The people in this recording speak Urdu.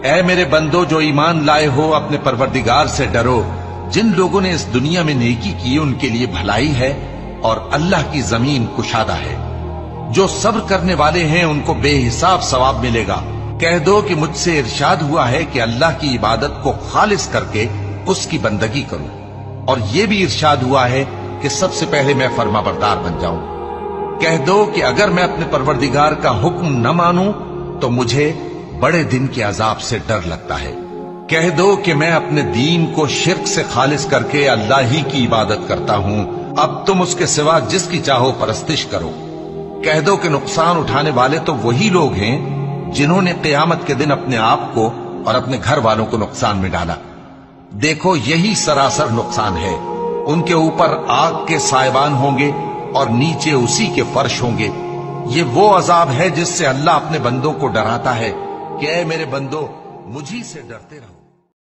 اے میرے بندو جو ایمان لائے ہو، اپنے پروردگار سے ڈرو۔ جن لوگوں نے اس دنیا میں نیکی کی ان کے لیے بھلائی ہے، اور اللہ کی زمین کشادہ ہے۔ جو صبر کرنے والے ہیں ان کو بے حساب ثواب ملے گا۔ کہہ دو کہ مجھ سے ارشاد ہوا ہے کہ اللہ کی عبادت کو خالص کر کے اس کی بندگی کروں، اور یہ بھی ارشاد ہوا ہے کہ سب سے پہلے میں فرما بردار بن جاؤں۔ کہہ دو کہ اگر میں اپنے پروردگار کا حکم نہ مانوں تو مجھے بڑے دن کے عذاب سے ڈر لگتا ہے۔ کہہ دو کہ میں اپنے دین کو شرک سے خالص کر کے اللہ ہی کی عبادت کرتا ہوں، اب تم اس کے سوا جس کی چاہو پرستش کرو۔ کہہ دو کہ نقصان اٹھانے والے تو وہی لوگ ہیں جنہوں نے قیامت کے دن اپنے آپ کو اور اپنے گھر والوں کو نقصان میں ڈالا۔ دیکھو یہی سراسر نقصان ہے۔ ان کے اوپر آگ کے سائبان ہوں گے اور نیچے اسی کے فرش ہوں گے۔ یہ وہ عذاب ہے جس سے اللہ اپنے بندوں کو ڈراتا ہے کہ اے میرے بندو مجھی سے ڈرتے رہو۔